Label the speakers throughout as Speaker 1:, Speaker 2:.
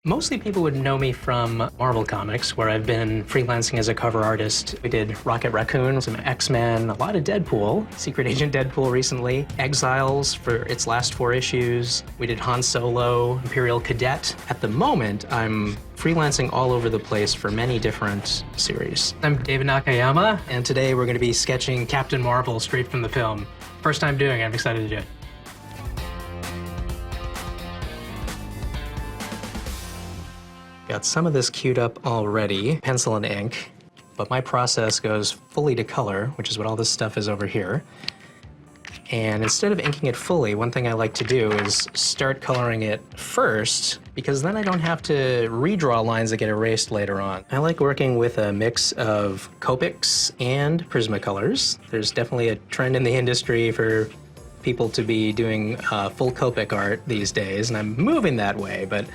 Speaker 1: Mostly people would know me from Marvel Comics, where I've been freelancing as a cover artist. We did Rocket Raccoon, some X-Men, a lot of Deadpool, Secret Agent Deadpool recently, Exiles for its last 4 issues. We did Han Solo, Imperial Cadet. At the moment, I'm freelancing all over the place for many different series. I'm David Nakayama, and today we're going to be sketching Captain Marvel straight from the film. First time doing it, I'm excited to do it. Got some of this queued up already, pencil and ink, but my process goes fully to color, which is what all this stuff is over here. And instead of inking it fully, one thing I like to do is start coloring it first, because then I don't have to redraw lines that get erased later on. I like working with a mix of Copics and Prismacolors. There's definitely a trend in the industry for people to be doing full Copic art these days, and I'm moving that way, but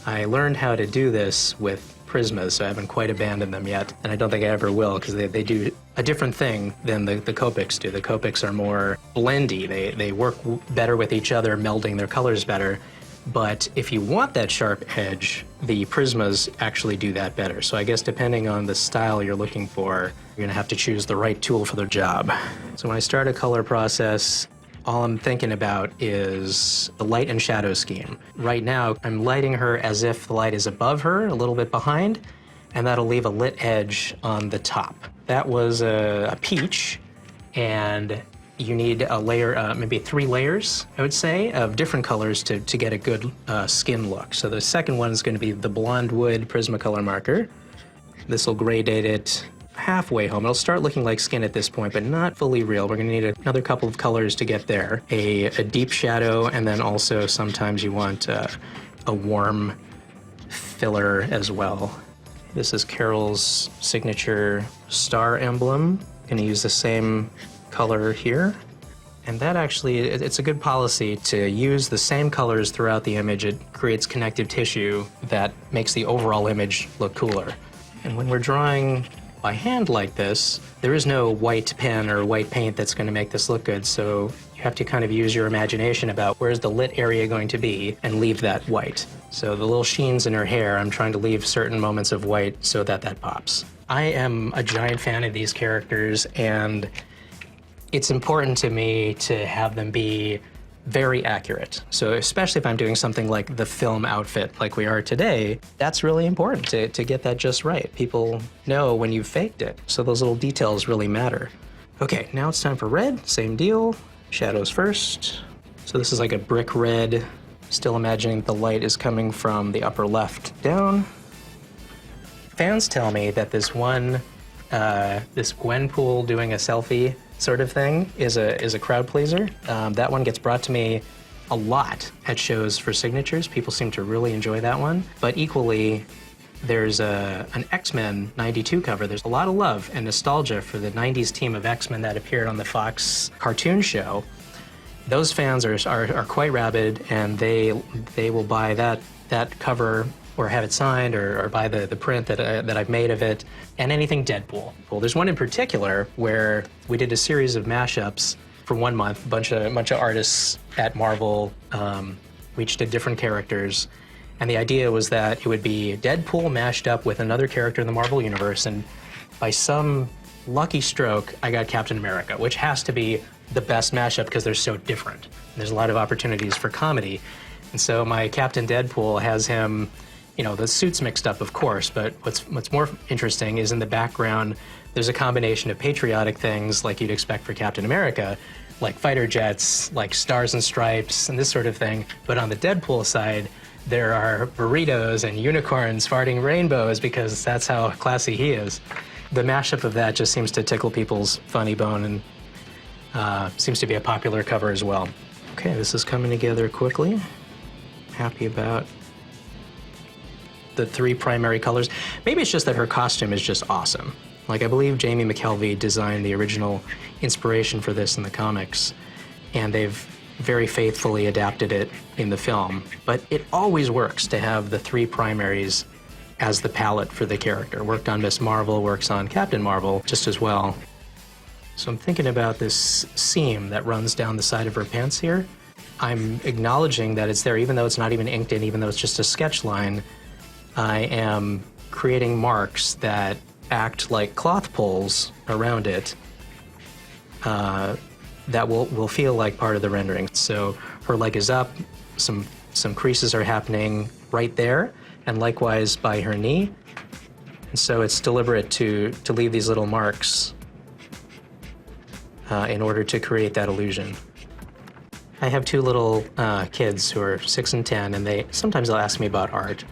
Speaker 1: I learned how to do this with Prismas, so I haven't quite abandoned them yet, and I don't think I ever will, because they do a different thing than the Copics do. The Copics are more blendy. They work better with each other, melding their colors better, but if you want that sharp edge, the Prismas actually do that better. So I guess depending on the style you're looking for, you're gonna have to choose the right tool for the job. So when I start a color process, all I'm thinking about is the light and shadow scheme. Right now, I'm lighting her as if the light is above her, a little bit behind, and that'll leave a lit edge on the top. That was a peach, and you need a layer, maybe 3 layers, I would say, of different colors to get a good skin look. So the second one is going to be the Blonde Wood Prismacolor marker. This will gray date it halfway home. It'll start looking like skin at this point, but not fully real. We're gonna need another couple of colors to get there. A deep shadow, and then also sometimes you want a warm filler as well. This is Carol's signature star emblem. Gonna use the same color here. And that actually, it's a good policy to use the same colors throughout the image. It creates connective tissue that makes the overall image look cooler. And when we're drawing by hand like this, there is no white pen or white paint that's going to make this look good, so you have to kind of use your imagination about where's the lit area going to be and leave that white. So the little sheens in her hair, I'm trying to leave certain moments of white so that pops. I am a giant fan of these characters, and it's important to me to have them be very accurate. So especially if I'm doing something like the film outfit like we are today, that's really important to get that just right. People know when you faked it, so those little details really matter. Okay, now it's time for red, same deal. Shadows first. So this is like a brick red, still imagining the light is coming from the upper left down. Fans tell me that this one, this Gwenpool doing a selfie sort of thing is a crowd pleaser. That one gets brought to me a lot at shows for signatures. People seem to really enjoy that one. But equally, there's an X-Men 92 cover. There's a lot of love and nostalgia for the 90s team of X-Men that appeared on the Fox cartoon show. Those fans are quite rabid, and they will buy that cover or have it signed, or buy the print that I've made of it, and anything Deadpool. Well, there's one in particular where we did a series of mashups for 1 month. A bunch of artists at Marvel, we each did different characters, and the idea was that it would be Deadpool mashed up with another character in the Marvel universe, and by some lucky stroke, I got Captain America, which has to be the best mashup because they're so different. There's a lot of opportunities for comedy, and so my Captain Deadpool has him, you know, the suit's mixed up, of course, but what's more interesting is in the background, there's a combination of patriotic things like you'd expect for Captain America, like fighter jets, like stars and stripes, and this sort of thing. But on the Deadpool side, there are burritos and unicorns farting rainbows, because that's how classy he is. The mashup of that just seems to tickle people's funny bone, and seems to be a popular cover as well. Okay, this is coming together quickly. Happy about the 3 primary colors. Maybe it's just that her costume is just awesome. Like, I believe Jamie McKelvey designed the original inspiration for this in the comics, and they've very faithfully adapted it in the film. But it always works to have the 3 primaries as the palette for the character. Worked on Miss Marvel, works on Captain Marvel just as well. So I'm thinking about this seam that runs down the side of her pants here. I'm acknowledging that it's there, even though it's not even inked in, even though it's just a sketch line. I am creating marks that act like cloth poles around it that will feel like part of the rendering. So her leg is up, some creases are happening right there, and likewise by her knee. And so it's deliberate to leave these little marks in order to create that illusion. I have two little kids who are 6 and 10, and sometimes they'll ask me about art.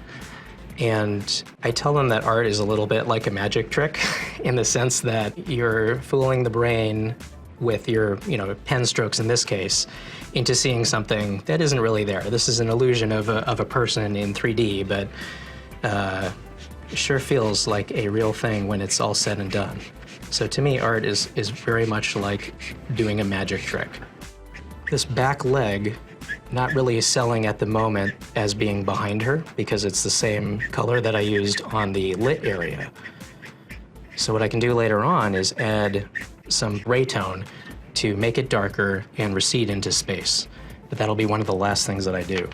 Speaker 1: And I tell them that art is a little bit like a magic trick in the sense that you're fooling the brain with your, pen strokes in this case, into seeing something that isn't really there. This is an illusion of a person in 3D, but it sure feels like a real thing when it's all said and done. So to me, art is very much like doing a magic trick. This back leg, not really selling at the moment as being behind her because it's the same color that I used on the lit area. So what I can do later on is add some gray tone to make it darker and recede into space. But that'll be one of the last things that I do.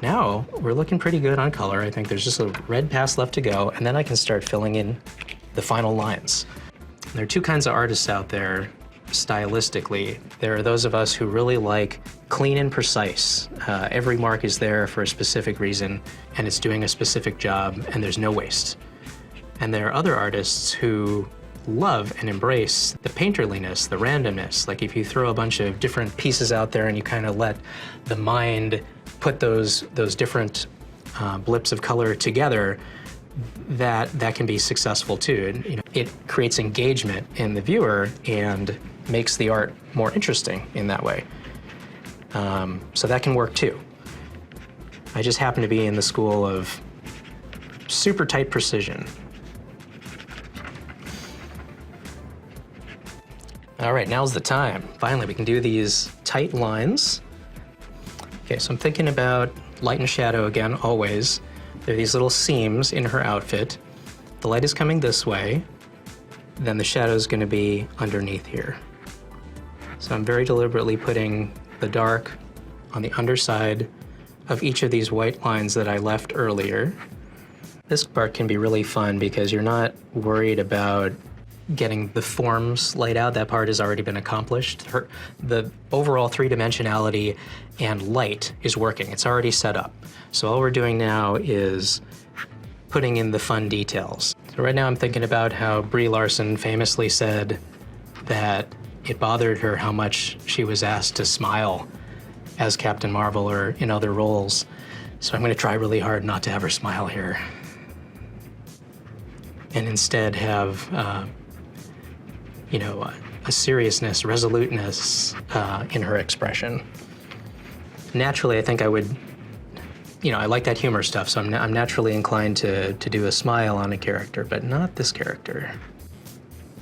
Speaker 1: Now we're looking pretty good on color. I think there's just a red pass left to go, and then I can start filling in the final lines. There are two kinds of artists out there stylistically. There are those of us who really like clean and precise. Every mark is there for a specific reason, and it's doing a specific job, and there's no waste. And there are other artists who love and embrace the painterliness, the randomness. Like if you throw a bunch of different pieces out there and you kind of let the mind put those different blips of color together, that can be successful too. And, it creates engagement in the viewer and makes the art more interesting in that way. So that can work too. I just happen to be in the school of super tight precision. All right, now's the time. Finally, we can do these tight lines. Okay, so I'm thinking about light and shadow again, always. There are these little seams in her outfit. The light is coming this way, then the shadow is going to be underneath here. So I'm very deliberately putting the dark on the underside of each of these white lines that I left earlier. This part can be really fun because you're not worried about getting the forms laid out. That part has already been accomplished. The overall three-dimensionality and light is working. It's already set up. So all we're doing now is putting in the fun details. So right now I'm thinking about how Brie Larson famously said that it bothered her how much she was asked to smile as Captain Marvel or in other roles. So I'm going to try really hard not to have her smile here, and instead have a seriousness, resoluteness in her expression. Naturally, I think I would, I like that humor stuff, so I'm naturally inclined to do a smile on a character, but not this character.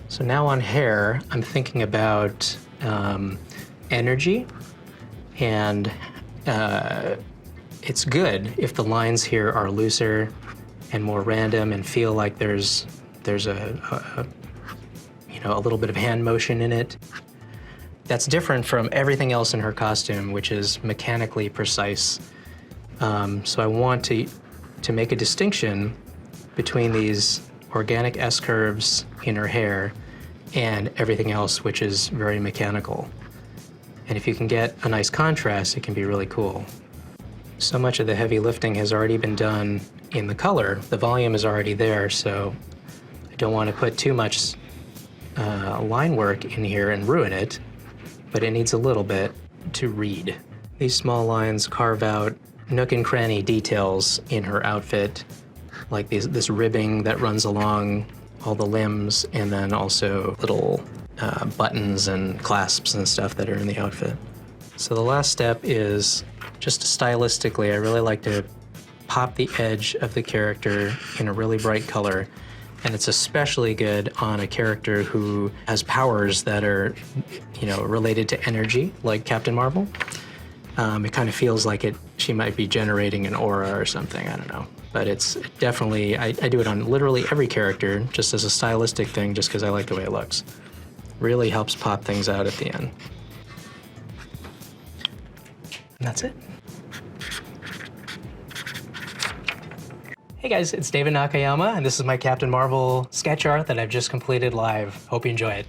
Speaker 1: So now on hair, I'm thinking about energy, and it's good if the lines here are looser and more random and feel like there's a little bit of hand motion in it. That's different from everything else in her costume, which is mechanically precise. So I want to make a distinction between these organic S-curves in her hair and everything else, which is very mechanical. And if you can get a nice contrast, it can be really cool. So much of the heavy lifting has already been done in the color. The volume is already there, so I don't want to put too much line work in here and ruin it, but it needs a little bit to read. These small lines carve out nook and cranny details in her outfit, like this ribbing that runs along all the limbs, and then also little buttons and clasps and stuff that are in the outfit. So the last step is just stylistically, I really like to pop the edge of the character in a really bright color. And it's especially good on a character who has powers that are, related to energy, like Captain Marvel. It kind of feels like she might be generating an aura or something, I don't know. But it's definitely, I do it on literally every character, just as a stylistic thing, just because I like the way it looks. Really helps pop things out at the end. And that's it. Hey guys, it's David Nakayama, and this is my Captain Marvel sketch art that I've just completed live. Hope you enjoy it.